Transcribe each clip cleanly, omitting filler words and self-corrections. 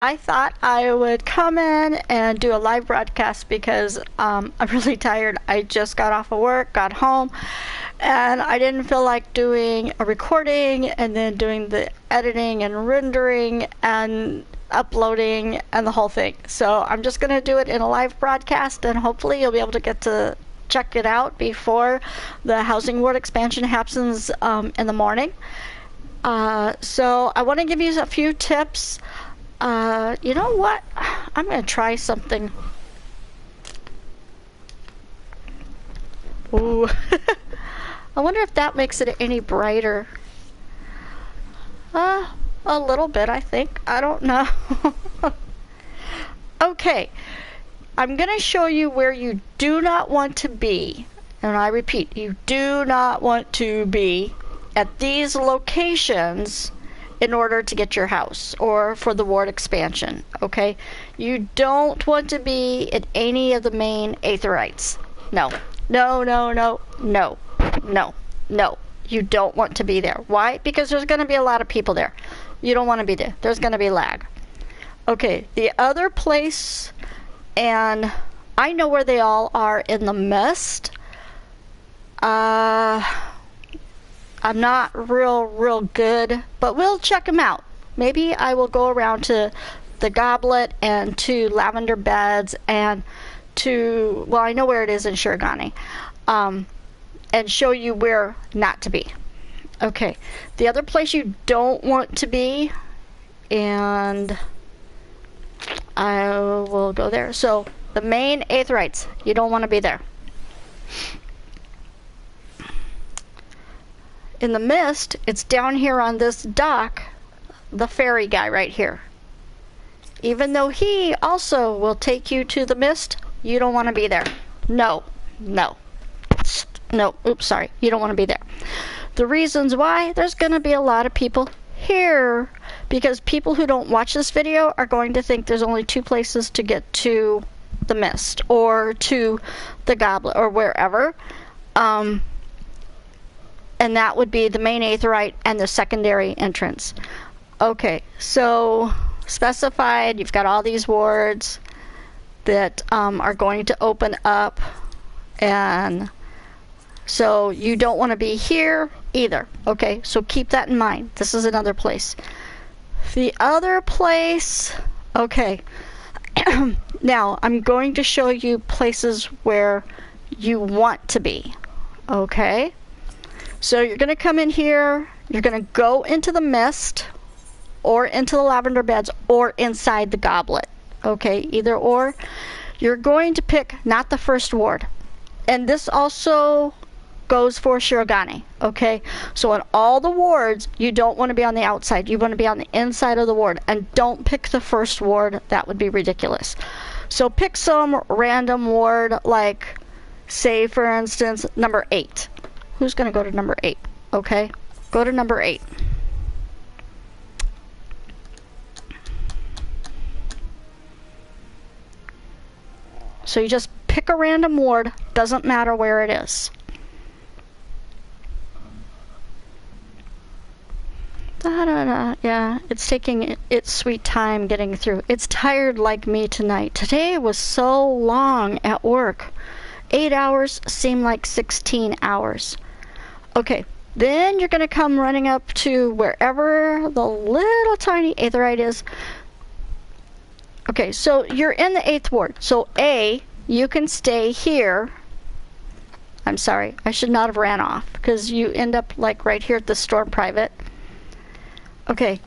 I thought I would come in and do a live broadcast because I'm really tired. I just got off of work, got home, and I didn't feel like doing a recording and then doing the editing and rendering and uploading and the whole thing. So I'm just going to do it in a live broadcast, and hopefully you'll be able to get to check it out before the Housing World expansion happens in the morning. So I want to give you a few tips. You know what? I'm going to try something. Ooh. I wonder if that makes it any brighter. A little bit, I think. I don't know. Okay. I'm going to show you where you do not want to be. And I repeat, you do not want to be at these locations in order to get your house or for the ward expansion, okay? You don't want to be at any of the main aetherites. No. No, no, no, no, no, no. You don't want to be there. Why? Because there's going to be a lot of people there. You don't want to be there. There's going to be lag. Okay, the other place, and I know where they all are in the mist. I'm not real good, but we'll check them out. Maybe I will go around to the Goblet and to Lavender Beds and to, well, I know where it is in Shirogane, and show you where not to be. Okay, the other place you don't want to be, and I will go there. So the main aetherites, you don't want to be there. In the mist, it's down here on this dock, the ferry guy right here. Even though he also will take you to the mist, you don't want to be there. No, no, no, oops, sorry, you don't want to be there. The reasons why, there's going to be a lot of people here because people who don't watch this video are going to think there's only two places to get to the mist or to the Goblet or wherever. And that would be the main aetherite and the secondary entrance. Okay, so specified, you've got all these wards that are going to open up, and so you don't want to be here either. Okay, so keep that in mind. This is another place. The other place, okay, now I'm going to show you places where you want to be. Okay. So you're going to come in here, you're going to go into the mist, or into the Lavender Beds, or inside the Goblet. Okay, either or. You're going to pick not the first ward. And this also goes for Shirogane. Okay, so in all the wards, you don't want to be on the outside. You want to be on the inside of the ward. And don't pick the first ward. That would be ridiculous. So pick some random ward, like, say, for instance, number 8. Who's going to go to number 8? Okay, go to number 8. So you just pick a random ward, doesn't matter where it is. Yeah, it's taking its sweet time getting through. It's tired like me tonight. Today was so long at work. 8 hours seem like 16 hours. Okay, then you're going to come running up to wherever the little tiny aetherite is. Okay, so you're in the 8th ward. So A, you can stay here. I'm sorry, I should not have ran off because you end up like right here at the Storm Private. Okay,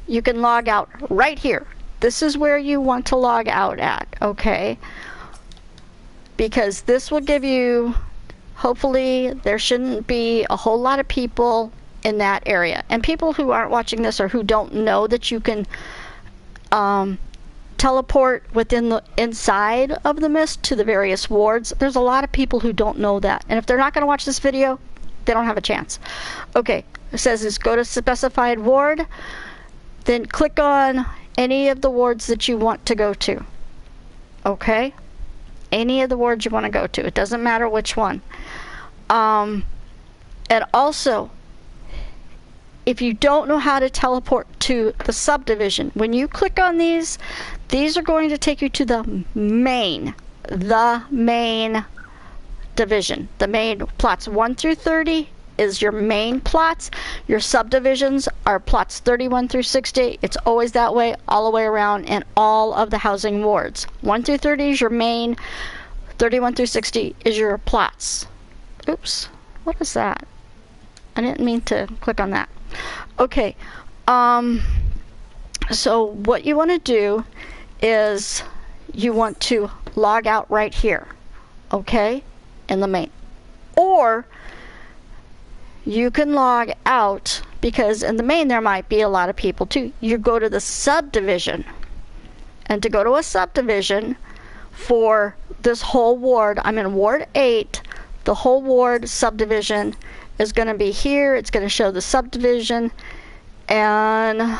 you can log out right here. This is where you want to log out at, okay? Because this will give you, hopefully there shouldn't be a whole lot of people in that area. And people who aren't watching this or who don't know that you can teleport within the inside of the mist to the various wards, there's a lot of people who don't know that. And if they're not going to watch this video, they don't have a chance. Okay, it says is go to specified ward, then click on any of the wards that you want to go to. Okay? Any of the wards you want to go to. It doesn't matter which one. And also, if you don't know how to teleport to the subdivision, when you click on these are going to take you to the main division. The main plots 1 through 30 is your main plots. Your subdivisions are plots 31 through 60. It's always that way all the way around in all of the housing wards. 1 through 30 is your main. 31 through 60 is your plots. Oops, what is that? I didn't mean to click on that. Okay, so what you want to do is you want to log out right here, okay, in the main. Or you can log out, because in the main there might be a lot of people too. You go to the subdivision, and to go to a subdivision for this whole ward, I'm in Ward 8, the whole ward subdivision is going to be here. It's going to show the subdivision. And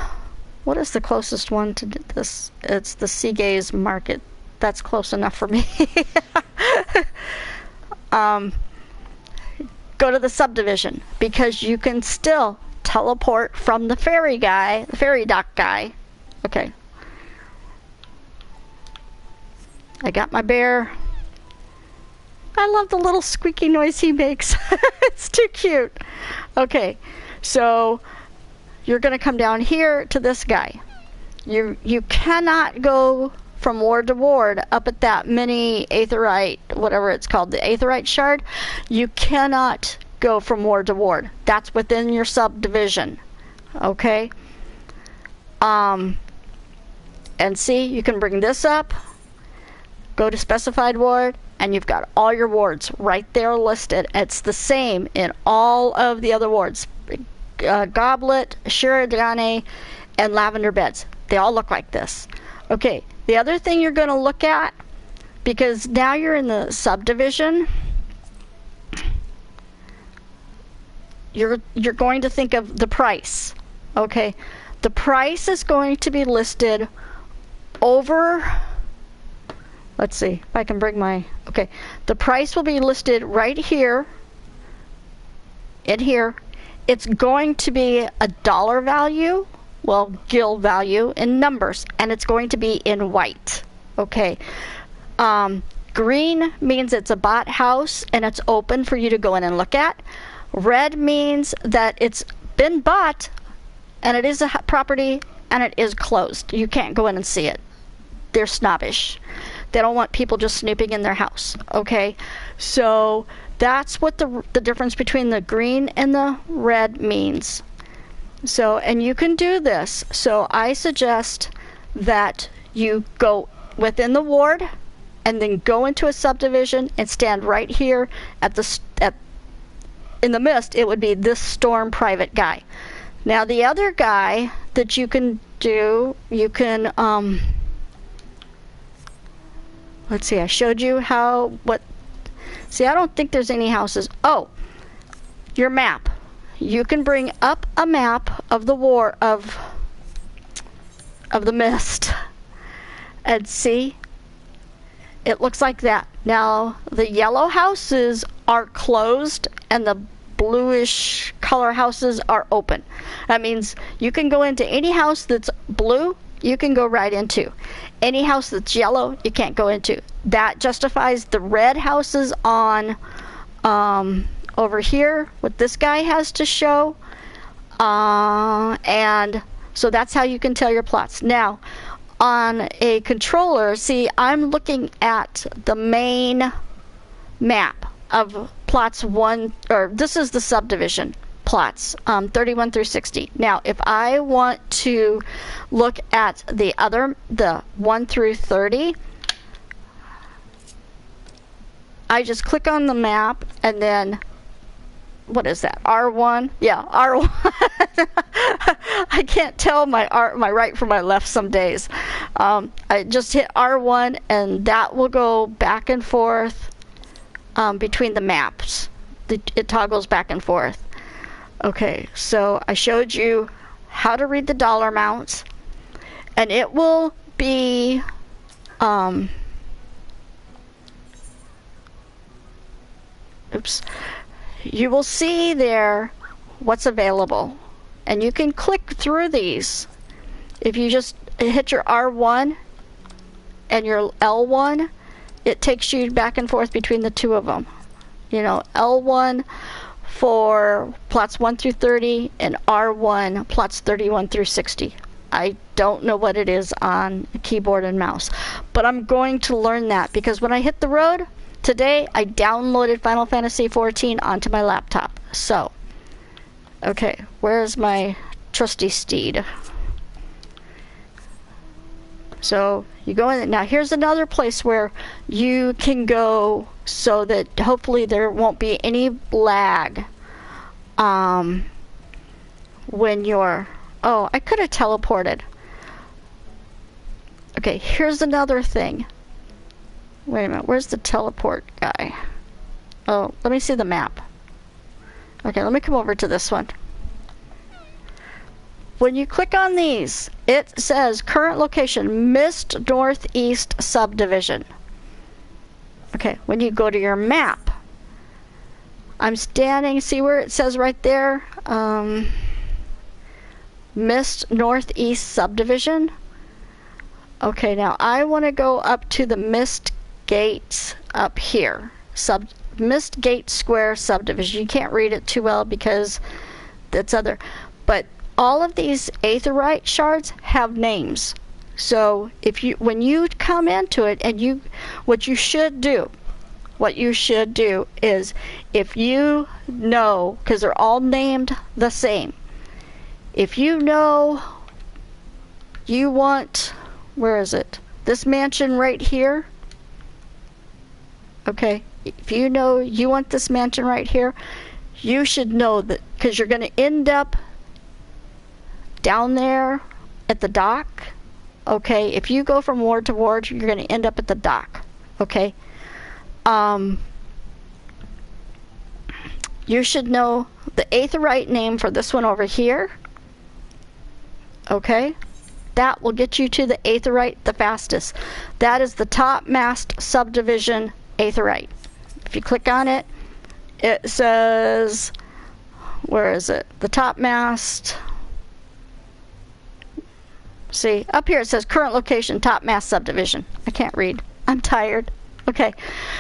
what is the closest one to this? It's the Seagaze Market. That's close enough for me. Go to the subdivision, because you can still teleport from the ferry guy, the ferry dock guy. Okay. I got my bear. I love the little squeaky noise he makes. It's too cute. Okay, so you're going to come down here to this guy. You cannot go from ward to ward up at that mini aetherite, whatever it's called, the aetherite shard. You cannot go from ward to ward. That's within your subdivision. Okay? And see, you can bring this up, go to specified ward, and you've got all your wards right there listed. It's the same in all of the other wards. Goblet, Shiradane, and Lavender Beds. They all look like this. Okay, the other thing you're going to look at, because now you're in the subdivision, you're going to think of the price. Okay, the price is going to be listed over, let's see if I can bring my, okay, the price will be listed right here, in here. It's going to be a dollar value, well, guild value in numbers, and it's going to be in white. Okay, green means it's a bought house and it's open for you to go in and look at. Red means that it's been bought and it is a property and it is closed. You can't go in and see it. They're snobbish. They don't want people just snooping in their house. Okay, so that's what the difference between the green and the red means. So, and you can do this. So I suggest that you go within the ward and then go into a subdivision and stand right here at the in the mist. It would be this storm private guy. Now the other guy that you can do, you can let's see, I showed you how, see, I don't think there's any houses. Oh, your map. You can bring up a map of the of the mist and see, it looks like that. Now the yellow houses are closed and the bluish color houses are open. That means you can go into any house that's blue, you can go right into. Any house that's yellow, you can't go into. That justifies the red houses on over here, what this guy has to show. And so that's how you can tell your plots. Now, on a controller, see, I'm looking at the main map of plots 1, or this is the subdivision plots, 31 through 60. Now, if I want to look at the 1 through 30, I just click on the map and then, what is that, R1? Yeah, R1. I can't tell my right from my left some days. I just hit R1 and that will go back and forth between the maps. It toggles back and forth. Okay, so I showed you how to read the dollar amounts, and it will be oops, you will see there what's available. And you can click through these. If you just hit your R1 and your L1, it takes you back and forth between the two of them. You know, L1 for plots 1 through 30 and R1 plots 31 through 60. I don't know what it is on keyboard and mouse, but I'm going to learn that because when I hit the road today, I downloaded Final Fantasy XIV onto my laptop. So, okay, where's my trusty steed? So you go in. Now here's another place where you can go so that hopefully there won't be any lag when you're... Oh, I could have teleported. Okay, here's another thing. Wait a minute, where's the teleport guy? Oh, let me see the map. Okay, let me come over to this one. When you click on these, it says current location, Mist Northeast Subdivision. Okay, when you go to your map, I'm standing, see where it says right there? Mist Northeast Subdivision. Okay, now I want to go up to the Mist Gates up here. Mist Gate Square Subdivision. You can't read it too well because that's other. But all of these aetheryte shards have names. So if you, when you come into it, and what you should do is, if you know, because they're all named the same, if you know you want, where is it? This mansion right here. Okay, if you know you want this mansion right here, you should know that, because you're going to end up down there at the dock. Okay, if you go from ward to ward, you're going to end up at the dock. Okay, you should know the aetheryte name for this one over here. Okay, that will get you to the aetheryte the fastest. That is the topmast subdivision aetheryte. If you click on it, it says, where is it? The topmast. See, up here it says current location, topmast subdivision. I can't read. I'm tired. Okay,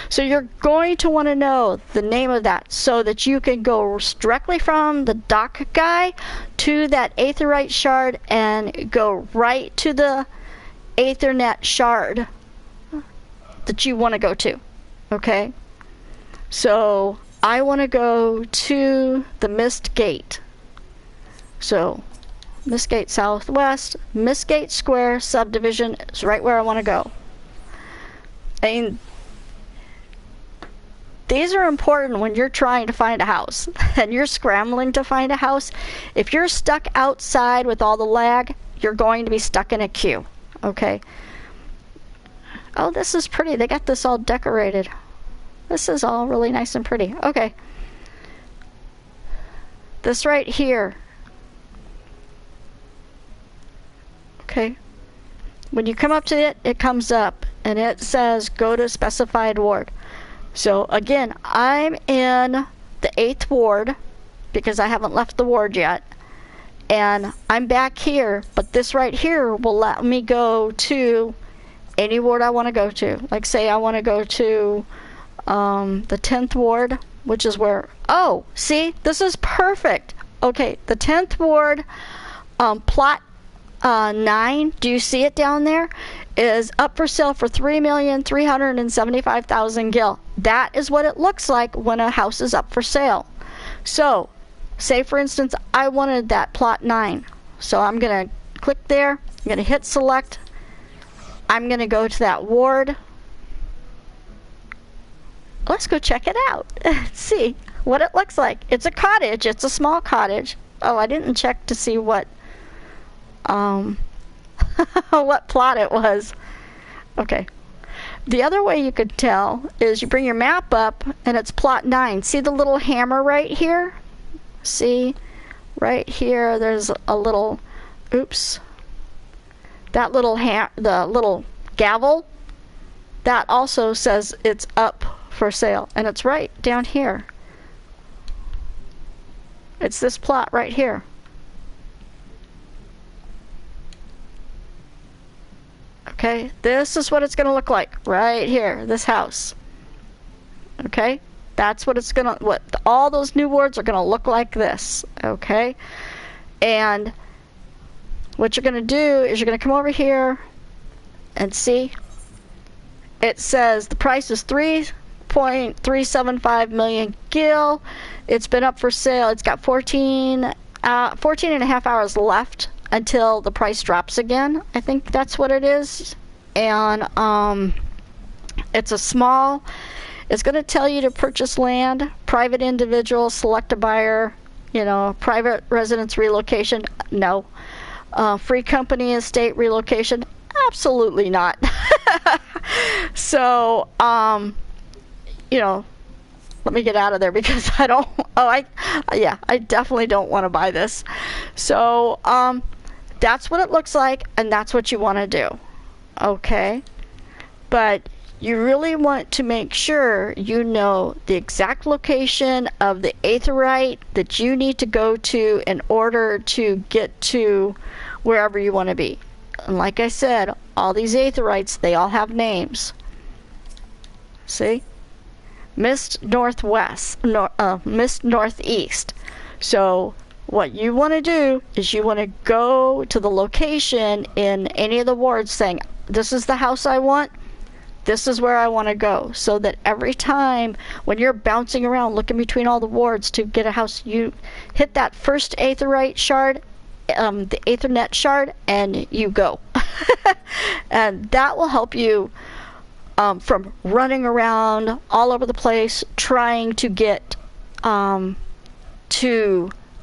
so you're going to want to know the name of that so that you can go directly from the dock guy to that aetheryte shard and go right to the Aethernet shard that you want to go to. Okay, so I want to go to the Mist Gate. So Mist Gate Southwest, Mist Gate Square Subdivision is right where I want to go. And these are important when you're trying to find a house and you're scrambling to find a house. If you're stuck outside with all the lag, you're going to be stuck in a queue. Okay. Oh, this is pretty. They got this all decorated. This is all really nice and pretty. Okay. This right here. Okay. When you come up to it, it comes up and it says go to specified ward. So again, I'm in the 8th ward because I haven't left the ward yet. And I'm back here, but this right here will let me go to any ward I want to go to. Like say I want to go to the 10th ward, which is where, oh, see, this is perfect. Okay, the 10th ward, plot 9, do you see it down there? Is up for sale for 3,375,000 gil. That is what it looks like when a house is up for sale. So, say for instance, I wanted that plot 9. So I'm going to click there. I'm going to hit select. I'm going to go to that ward. Let's go check it out. See what it looks like. It's a cottage. It's a small cottage. Oh, I didn't check to see what what plot it was. Okay. The other way you could tell is you bring your map up and it's plot 9. See the little hammer right here? See? Right here there's a little, oops. That little the little gavel, that also says it's up for sale, and it's right down here. It's this plot right here. Okay, this is what it's going to look like right here, this house. Okay, that's what it's going to, what all those new wards are going to look like this. Okay, and what you're going to do is you're going to come over here and see it says the price is 3.375 million gil. It's been up for sale. It's got 14 and a half hours left until the price drops again. I think that's what it is. And it's a small, it's going to tell you to purchase land, private individual, select a buyer, you know, private residence relocation, no. Free company estate relocation, absolutely not. So, you know, let me get out of there because I don't, I definitely don't want to buy this. So, that's what it looks like, and that's what you want to do. Okay? But you really want to make sure you know the exact location of the aetheryte that you need to go to in order to get to wherever you want to be. And like I said, all these aetherytes, they all have names. See? Mist Northwest, Mist Northeast. So what you want to do is you want to go to the location in any of the wards saying, this is the house I want, this is where I want to go, so that every time when you're bouncing around looking between all the wards to get a house, you hit that first aetheryte shard, the Aethernet shard, and you go. And that will help you from running around all over the place trying to get to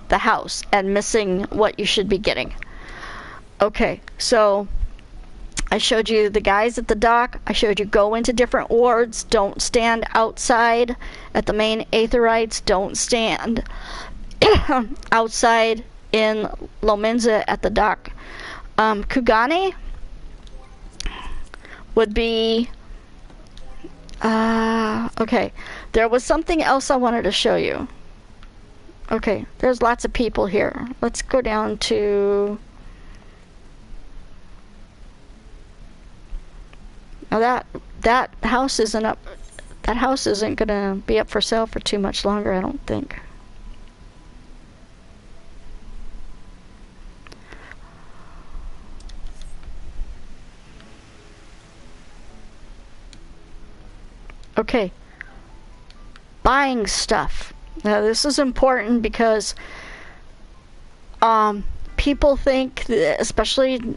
the house and missing what you should be getting. Okay, so I showed you the guys at the dock. I showed you go into different wards. Don't stand outside at the main aetherytes. Don't stand outside in Lominza at the dock. Kugane would be okay, there was something else I wanted to show you. Okay, there's lots of people here. Let's go down to, now that house isn't up, that house isn't gonna be up for sale for too much longer, I don't think. Okay, buying stuff. Now this is important because people think that, especially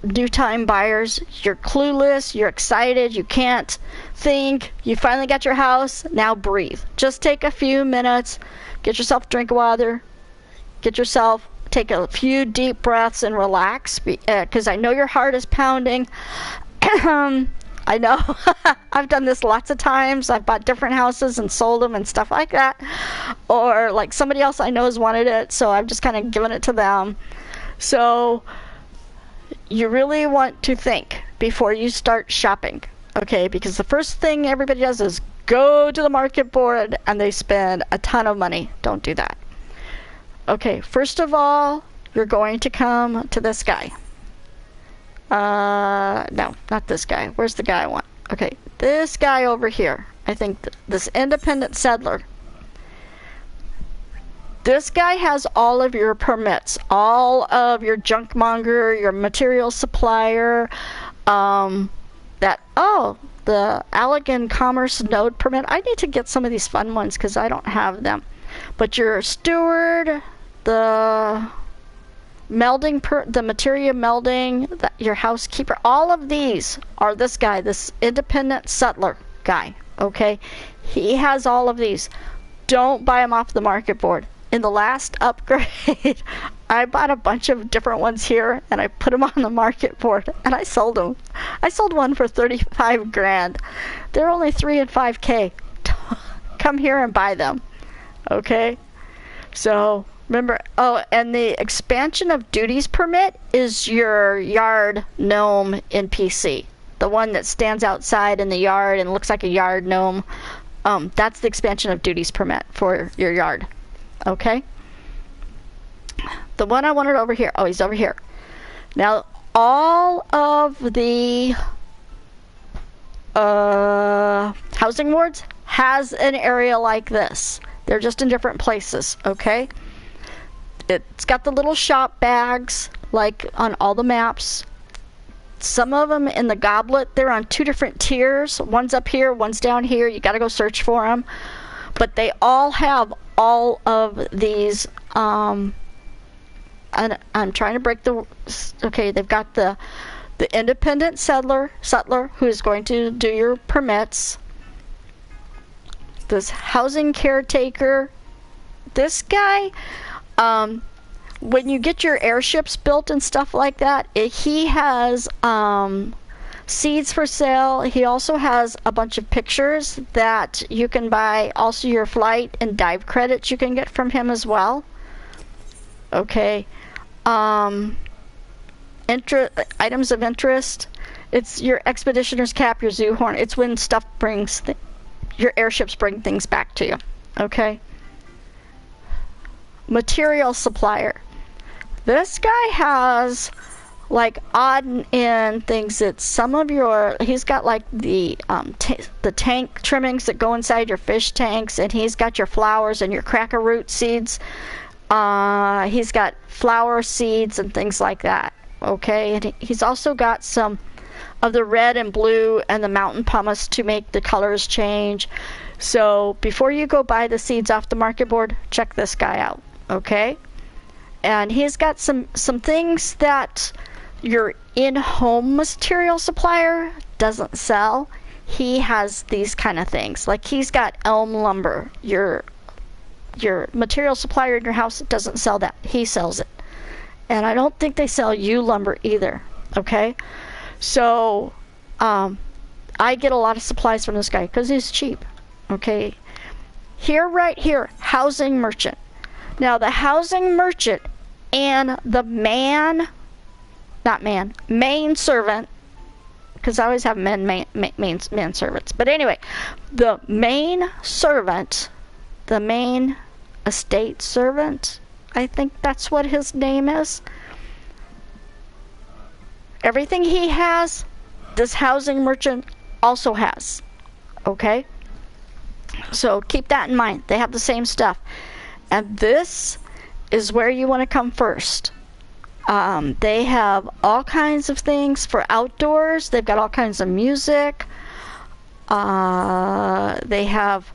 new time buyers, you're clueless, you're excited, you can't think, you finally got your house, now breathe. Just take a few minutes, get yourself a drink of water, take a few deep breaths and relax, because I know your heart is pounding. I know. I've done this lots of times. I've bought different houses and sold them and stuff like that. Or like somebody else I know has wanted it, so I've just kind of given it to them. So you really want to think before you start shopping, okay? Because the first thing everybody does is go to the market board and they spend a ton of money. Don't do that. Okay, first of all, you're going to come to this guy. No, not this guy. Where's the guy I want? Okay, this guy over here. I think this independent settler. This guy has all of your permits, all of your junk monger, your material supplier, the Allegan Commerce Node permit. I need to get some of these fun ones because I don't have them. But your steward, the melding, the material melding, your housekeeper, all of these are this guy, this independent settler guy, okay? He has all of these. Don't buy them off the market board. In the last upgrade, I bought a bunch of different ones here and I put them on the market board and I sold them. I sold one for 35 grand. They're only 3 and 5K. Come here and buy them, okay? So remember, and the expansion of duties permit is your yard gnome NPC. The one that stands outside in the yard and looks like a yard gnome. That's the expansion of duties permit for your yard. Okay? The one I wanted over here. Oh, he's over here. Now, all of the housing wards has an area like this. They're just in different places, okay? It's got the little shop bags, like on all the maps. Some of them in the goblet, they're on 2 different tiers. One's up here, one's down here. You gotta go search for them. But they all have all of these, and I'm trying to break the, okay, they've got the independent settler who is going to do your permits. This housing caretaker, this guy, when you get your airships built and stuff like that, he has seeds for sale. He also has a bunch of pictures that you can buy. Also your flight and dive credits you can get from him as well. Okay. Items of interest. It's your expeditioner's cap, your zoo horn. It's when stuff brings, your airships bring things back to you. Okay. Material supplier. This guy has like odd and end things that some of your, he's got like the tank trimmings that go inside your fish tanks, and he's got your flowers and your cracker root seeds. He's got flower seeds and things like that. Okay, and he's also got some of the red and blue and the mountain pumice to make the colors change. So before you go buy the seeds off the market board, check this guy out. Okay, and he's got some things that your in-home material supplier doesn't sell. He has these kind of things, like he's got elm lumber. Your material supplier in your house doesn't sell that. He sells it. And I don't think they sell you lumber either. Okay, so I get a lot of supplies from this guy because he's cheap. Okay, here, right here, housing merchant. Now the housing merchant and the main servant, because I always have main servants. But anyway, the main servant, the main estate servant, I think that's what his name is. Everything he has, this housing merchant also has. Okay? So keep that in mind. They have the same stuff. And this is where you want to come first. They have all kinds of things for outdoors. They've got all kinds of music. They have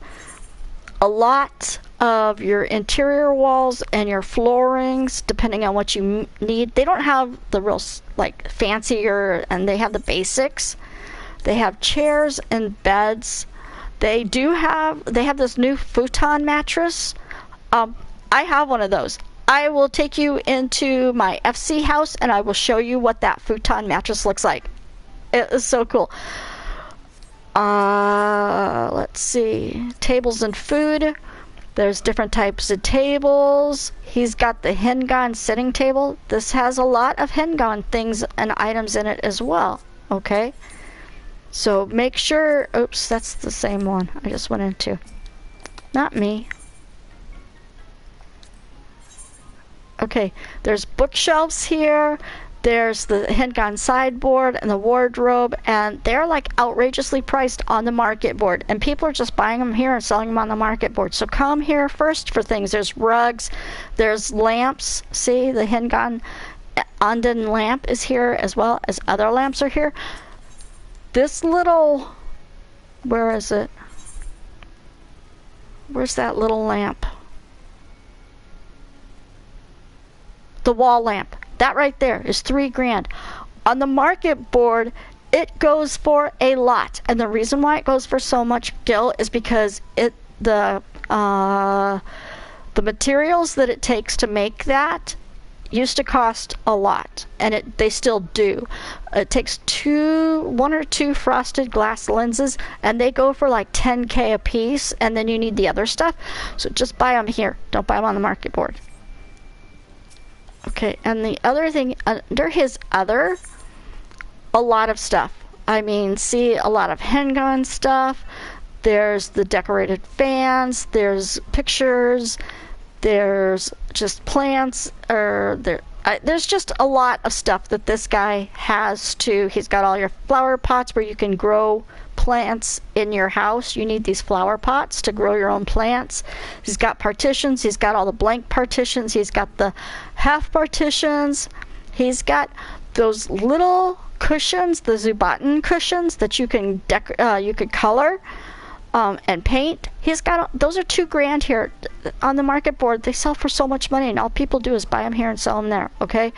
a lot of your interior walls and your floorings, depending on what you need. They don't have the real like fancier, and they have the basics. They have chairs and beds. They have this new futon mattress. I have one of those. I will take you into my FC house and I will show you what that futon mattress looks like. It is so cool. Let's see. Tables and food. There's different types of tables. He's got the Hengan sitting table. This has a lot of Hengan things and items in it as well. Okay? So make sure... Oops, that's the same one I just went into. Not me. Okay, there's bookshelves here. There's the Hengan sideboard and the wardrobe, and they're like outrageously priced on the market board, and people are just buying them here and selling them on the market board. So come here first for things. There's rugs, there's lamps. See, the Hengan Anden lamp is here, as well as other lamps are here. This little, where is it? Where's that little lamp? The wall lamp. That right there is $3,000. On the market board, it goes for a lot, and the reason why it goes for so much, Gil, is because the materials that it takes to make that used to cost a lot, and they still do. It takes one or two frosted glass lenses, and they go for like $10,000 a piece, and then you need the other stuff. So just buy them here. Don't buy them on the market board. Okay, and the other thing, under his other, a lot of stuff. I mean, see, a lot of Hengan stuff. There's the decorated fans. There's pictures. There's just plants, or there's just a lot of stuff that this guy has too. He's got all your flower pots where you can grow plants in your house. You need these flower pots to grow your own plants. He's got partitions. He's got all the blank partitions. He's got the half partitions. He's got those little cushions, the Zubaten cushions that you can you could color and paint. He's got those are $2,000 here on the market board. They sell for so much money, and all people do is buy them here and sell them there. Okay,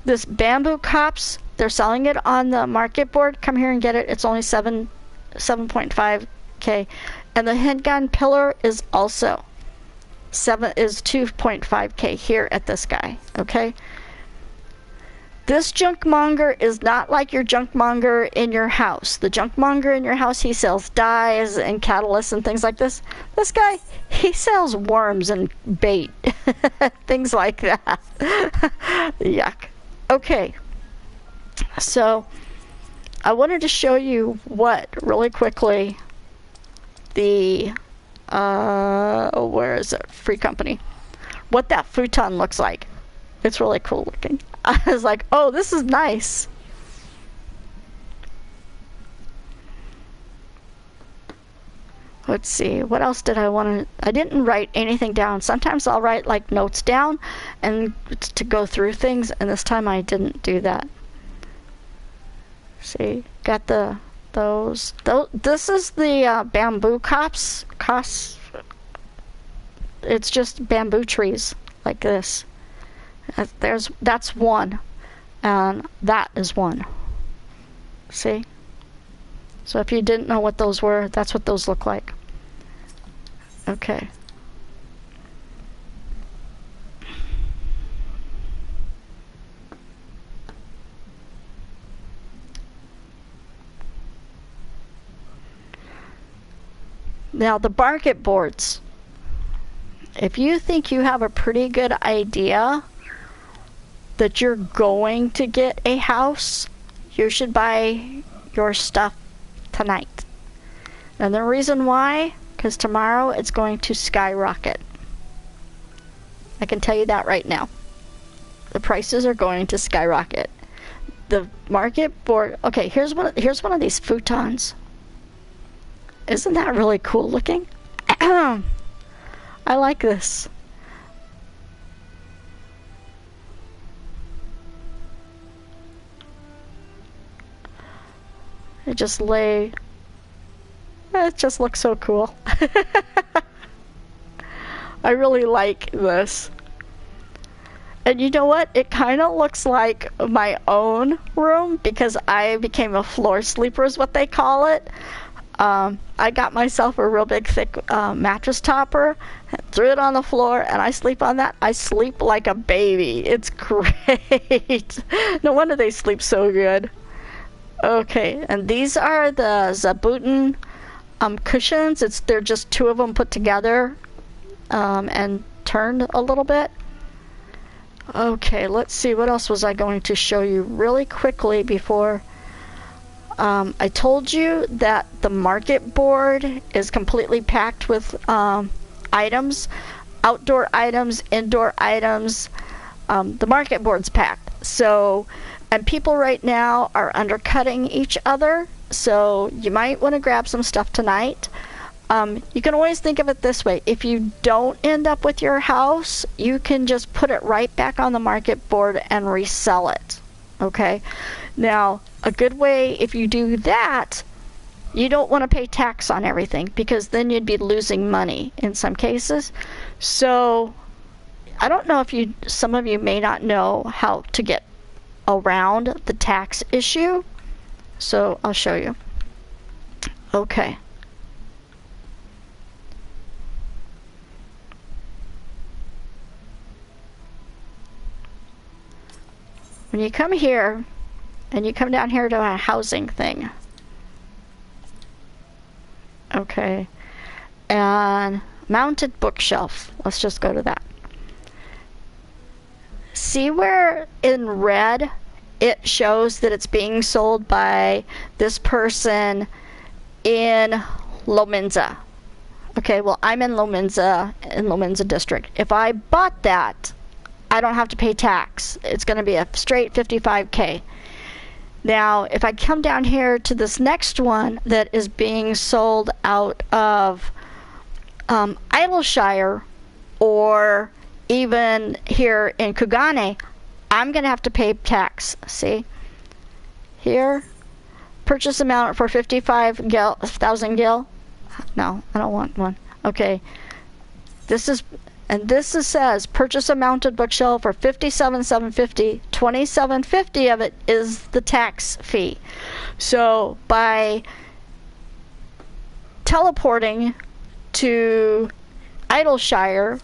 this bamboo cups, they're selling it on the market board. Come here and get it. It's only 7.5K, and the handgun pillar is also 2.5K here at this guy. Okay. This junk monger is not like your junk monger in your house. The junk monger in your house, he sells dyes and catalysts and things like this. This guy, he sells worms and bait. Things like that. Yuck. Okay. So, I wanted to show you really quickly, the, where is it? Free Company. What that futon looks like. It's really cool looking. I was like, oh, this is nice. Let's see, what else did I want to... I didn't write anything down. Sometimes I'll write like notes down and to go through things, and this time I didn't do that. See, got those. This is the bamboo cops. It's just bamboo trees like this. That's one, and that is one. See? So if you didn't know what those were, that's what those look like. Okay. Now the market boards. If you think you have a pretty good idea that you're going to get a house, you should buy your stuff tonight. And the reason why, because tomorrow it's going to skyrocket. I can tell you that right now. The prices are going to skyrocket. The market board, okay, here's one of these futons. Isn't that really cool looking? I like this. It just looks so cool. I really like this. And you know what? It kind of looks like my own room, because I became a floor sleeper is what they call it. I got myself a real big thick mattress topper, threw it on the floor, and I sleep on that. I sleep like a baby. It's great. No wonder they sleep so good. Okay, and these are the Zubaten cushions. They're just two of them put together and turned a little bit. Okay, let's see, what else was I going to show you really quickly before... I told you that the market board is completely packed with items, outdoor items, indoor items. The market board's packed. So, and people right now are undercutting each other, so you might want to grab some stuff tonight. You can always think of it this way. If you don't end up with your house, you can just put it right back on the market board and resell it. Okay? Now, a good way, if you do that, you don't want to pay tax on everything, because then you'd be losing money in some cases. So, I don't know if some of you may not know how to get around the tax issue. So, I'll show you. Okay. When you come here, and you come down here to a housing thing. Okay. And mounted bookshelf. Let's just go to that. See where in red it shows that it's being sold by this person in Lominza. Okay, well, I'm in Lominza district. If I bought that, I don't have to pay tax. It's going to be a straight 55K. Now, if I come down here to this next one that is being sold out of Idleshire, or even here in Kugane, I'm going to have to pay tax. See? Here. Purchase amount for 55,000 gil. No, I don't want one. Okay. This says purchase a mounted bookshelf for 57,750. 2750 of it is the tax fee. So by teleporting to Idleshire,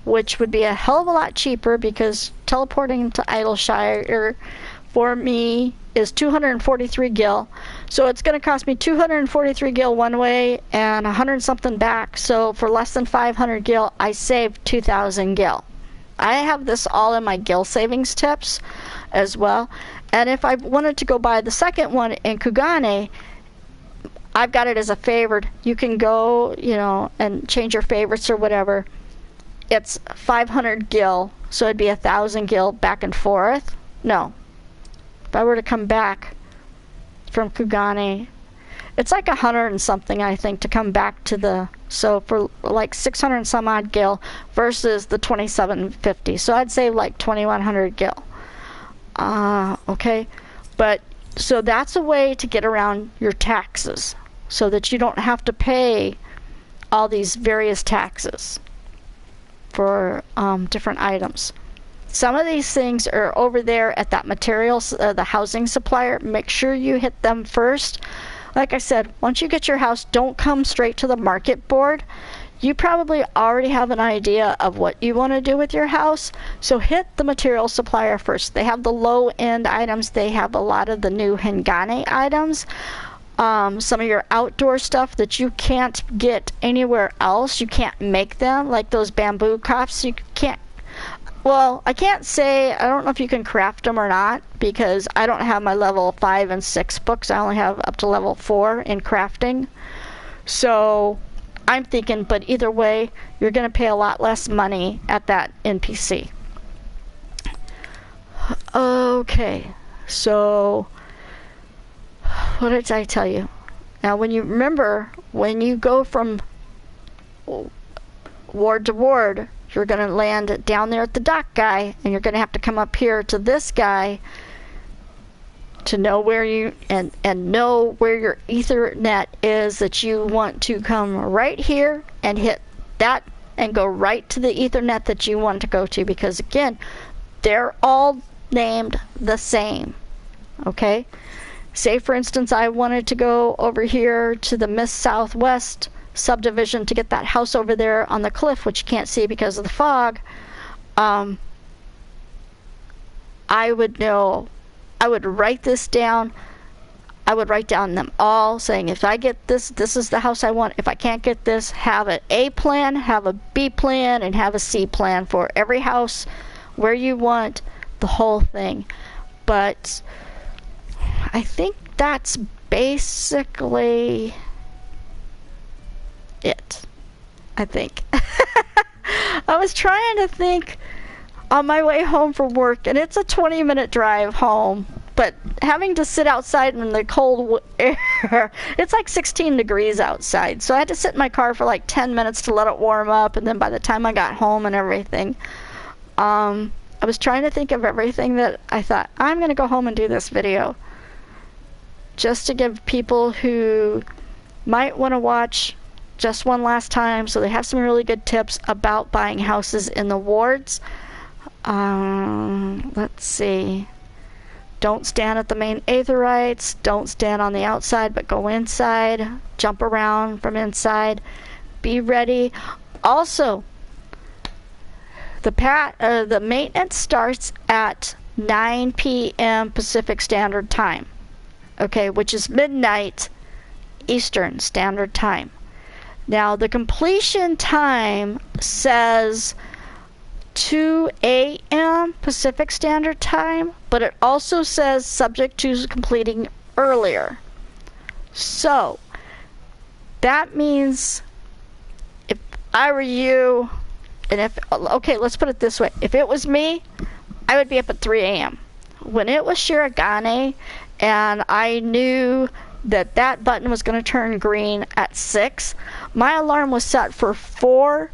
which would be a hell of a lot cheaper, because teleporting to Idleshire for me is 243 gil. So it's going to cost me 243 gil one way and 100 something back. So for less than 500 gil, I saved 2,000 gil. I have this all in my gil savings tips as well. And if I wanted to go buy the second one in Kugane, I've got it as a favored. You can go, and change your favorites or whatever. It's 500 gil, so it'd be 1,000 gil back and forth. No. If I were to come back from Kugane, it's like 100 and something, I think, to come back to the, so for like 600 and some odd gil versus the 2750. So I'd say like 2,100 gil. Okay. But, so that's a way to get around your taxes, so that you don't have to pay all these various taxes for different items. Some of these things are over there at that materials, the housing supplier. Make sure you hit them first. Like I said, once you get your house, don't come straight to the market board. You probably already have an idea of what you want to do with your house, so hit the material supplier first. They have the low-end items. They have a lot of the new Hingane items. Some of your outdoor stuff that you can't get anywhere else. You can't make them, like those bamboo cups. You can't. Well, I can't say, I don't know if you can craft them or not, because I don't have my level 5 and 6 books. I only have up to level 4 in crafting. So I'm thinking, but either way, you're going to pay a lot less money at that NPC. Okay, so what did I tell you? Now, when you go from ward to ward, you're going to land down there at the dock guy, and you're going to have to come up here to this guy to know where you and know where your Ethernet is, that you want to come right here and hit that and go right to the Ethernet that you want to go to, because again, they're all named the same. Okay? Say for instance I wanted to go over here to the Miss Southwest subdivision to get that house over there on the cliff, which you can't see because of the fog. I would write this down. I would write down them all, saying if I get this, this is the house I want. If I can't get this, have an A plan, have a B plan, and have a C plan for every house where you want the whole thing. But I think that's basically it. I think. I was trying to think on my way home from work, and it's a 20-minute drive home, but having to sit outside in the cold air, it's like 16 degrees outside, so I had to sit in my car for like 10 minutes to let it warm up, and then by the time I got home and everything, I was trying to think of everything that I thought, I'm going to go home and do this video, just to give people who might want to watch just one last time, so they have some really good tips about buying houses in the wards. Let's see. Don't stand at the main aetherites. Don't stand on the outside, but go inside. Jump around from inside. Be ready. Also, the maintenance starts at 9 p.m. Pacific Standard Time. Okay, which is midnight Eastern Standard Time. Now, the completion time says 2 a.m. Pacific Standard Time, but it also says subject to completing earlier. So, that means if I were you, And if, okay, let's put it this way. If it was me, I would be up at 3 a.m. When it was Shirogane, and I knew that that button was going to turn green at 6, my alarm was set for 4.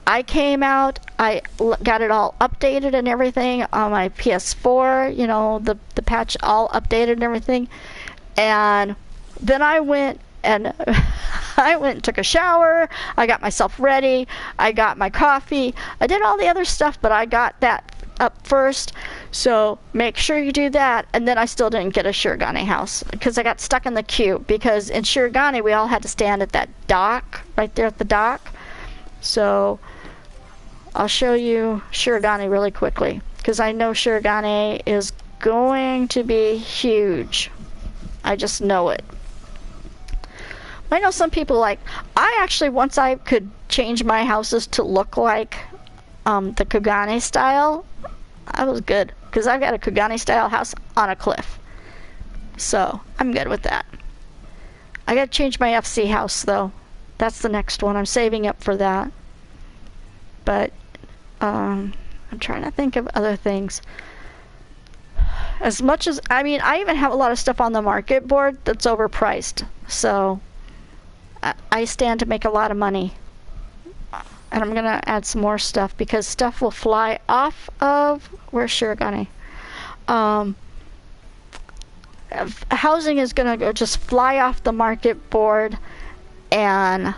I came out, I got it all updated and everything on my PS4, you know, the patch all updated and everything. And then I went and took a shower. I got myself ready. I got my coffee. I did all the other stuff, but I got that up first. So make sure you do that. And then I still didn't get a Shirogane house because I got stuck in the queue, because in Shirogane we all had to stand at that dock, right there at the dock. So I'll show you Shirogane really quickly, because I know Shirogane is going to be huge. I just know it. I know some people like, I actually, once I could change my houses to look like the Kugane style, I was good, because I've got a Kugane style house on a cliff. So I'm good with that. I gotta change my FC house though. That's the next one. I'm saving up for that. But I'm trying to think of other things. As much as, I mean, I even have a lot of stuff on the market board that's overpriced. So I stand to make a lot of money. And I'm going to add some more stuff, because stuff will fly off of, where's Shirogane? Housing is going to go just fly off the market board, and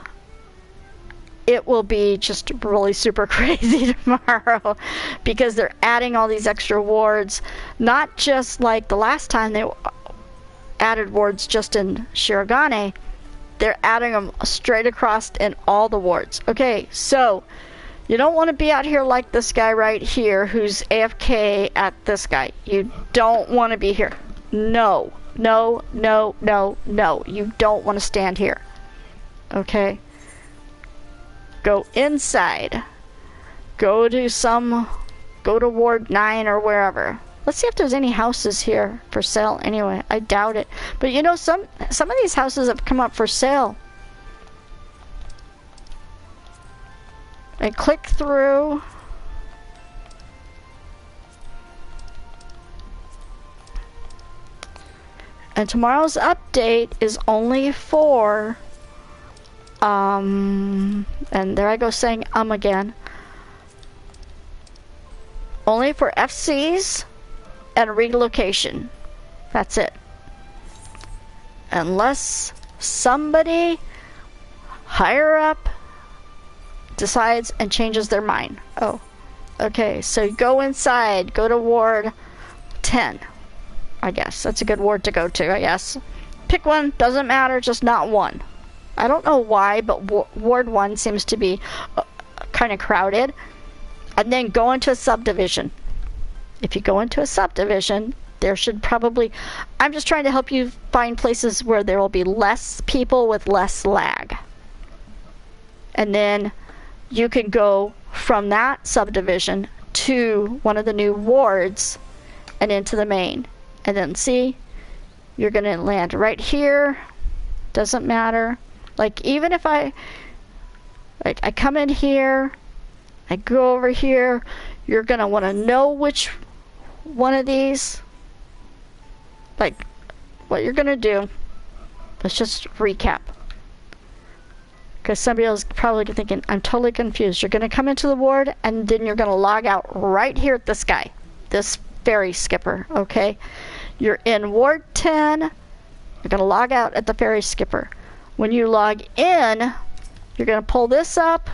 it will be just really super crazy tomorrow, because they're adding all these extra wards, not just like the last time they added wards just in Shirogane. They're adding them straight across in all the wards. Okay, so you don't want to be out here like this guy right here who's AFK at this guy. You don't want to be here. No, no, no, no, no. You don't want to stand here. Okay? Go inside. Go to Ward 9 or wherever. Let's see if there's any houses here for sale anyway. I doubt it. But you know, some of these houses have come up for sale. I click through. And tomorrow's update is only for and there I go saying again. Only for FCs and relocation. That's it. Unless somebody higher up decides and changes their mind. Oh, okay. So go inside. Go to Ward 10. I guess that's a good ward to go to. I guess. Pick one. Doesn't matter. Just not one. I don't know why, but Ward 1 seems to be kind of crowded. And then go into a subdivision. If you go into a subdivision, there should probably... I'm just trying to help you find places where there will be less people with less lag. And then you can go from that subdivision to one of the new wards and into the main. And then see, you're going to land right here. Doesn't matter. Like, even if I come in here, I go over here, you're going to want to know which one of these, like, what you're going to do. Let's just recap. Because somebody else is probably thinking, I'm totally confused. You're going to come into the ward, and then you're going to log out right here at this guy, this ferry skipper, okay? You're in Ward 10. You're going to log out at the ferry skipper. When you log in, you're going to pull this up,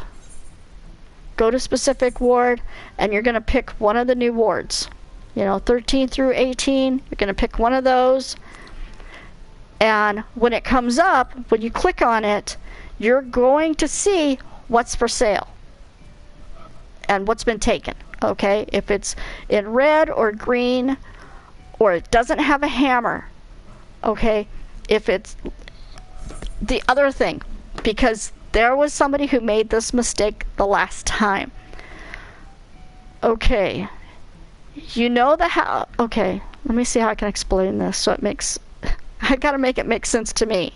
go to specific ward, and you're going to pick one of the new wards. You know, 13 through 18, you're going to pick one of those. And when it comes up, when you click on it, you're going to see what's for sale and what's been taken. Okay, if it's in red or green, or it doesn't have a hammer. Okay, if it's the other thing, because there was somebody who made this mistake the last time. Okay, you know the how. Okay, let me see how I can explain this so it makes. I gotta make it make sense to me.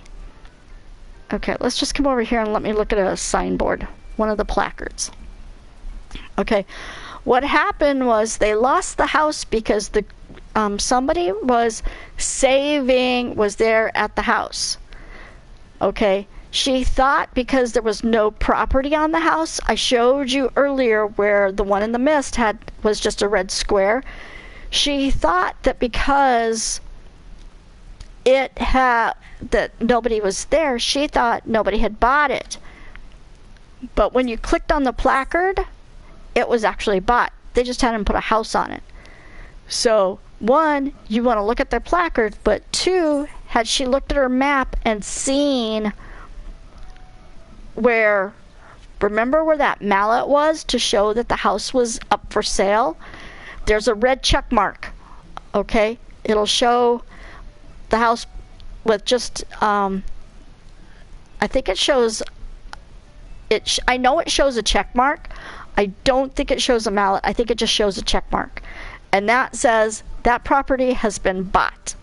Okay, let's just come over here and let me look at a signboard, one of the placards. Okay, what happened was they lost the house because the somebody was there at the house. Okay, she thought because there was no property on the house, I showed you earlier where the one in the mist was just a red square. She thought that because that nobody was there, she thought nobody had bought it. But when you clicked on the placard, it was actually bought. They just hadn't put a house on it. So, one, you want to look at their placard, but two, had she looked at her map and seen remember where that mallet was to show that the house was up for sale? There's a red check mark, okay? It'll show the house with just, I think it shows, I know it shows a check mark. I don't think it shows a mallet. I think it just shows a check mark. And that says that property has been bought.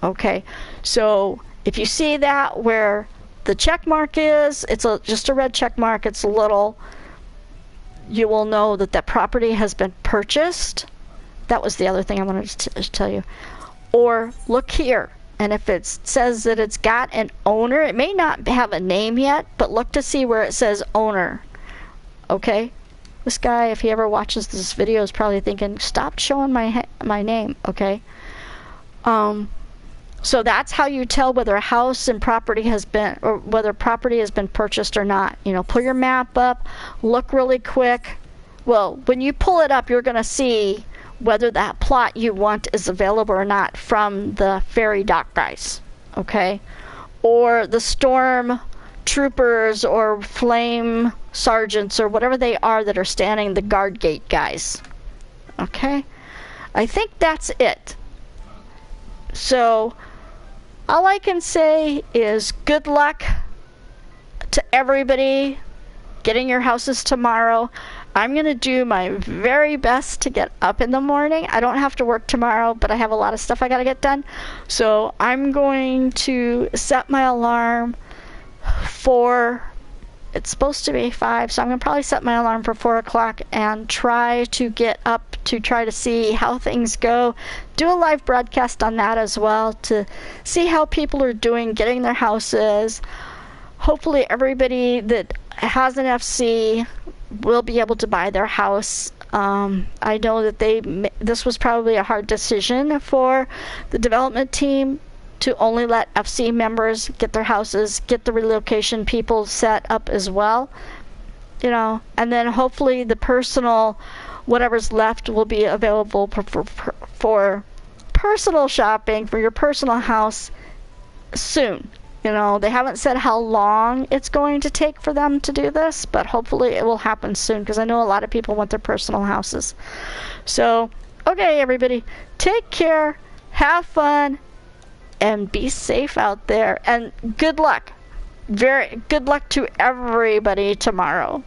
Okay, so if you see that where the check mark is, it's just a red check mark, it's little, you will know that that property has been purchased. That was the other thing I wanted to tell you. Or look here, and if it says that it's got an owner, it may not have a name yet, but look to see where it says owner. Okay, this guy, if he ever watches this video, is probably thinking, stop showing my name. Okay, so that's how you tell whether a house and property has been, or whether property has been purchased or not. You know, pull your map up, look really quick. Well, when you pull it up, you're going to see whether that plot you want is available or not from the ferry dock guys, okay? Or the storm troopers or flame sergeants or whatever they are that are standing the guard gate guys, okay? I think that's it. So all I can say is good luck to everybody getting your houses tomorrow. I'm going to do my very best to get up in the morning. I don't have to work tomorrow, but I have a lot of stuff I got to get done. So I'm going to set my alarm for, it's supposed to be 5, so I'm going to probably set my alarm for 4 o'clock and try to get up to try to see how things go. Do a live broadcast on that as well to see how people are doing getting their houses. Hopefully everybody that has an FC will be able to buy their house. I know that this was probably a hard decision for the development team to only let FC members get their houses, get the relocation people set up as well, you know, and then hopefully the personal, whatever's left will be available for personal shopping for your personal house soon. You know, they haven't said how long it's going to take for them to do this, but hopefully it will happen soon because I know a lot of people want their personal houses. So, okay, everybody, take care, have fun, and be safe out there. And good luck. Very good luck to everybody tomorrow.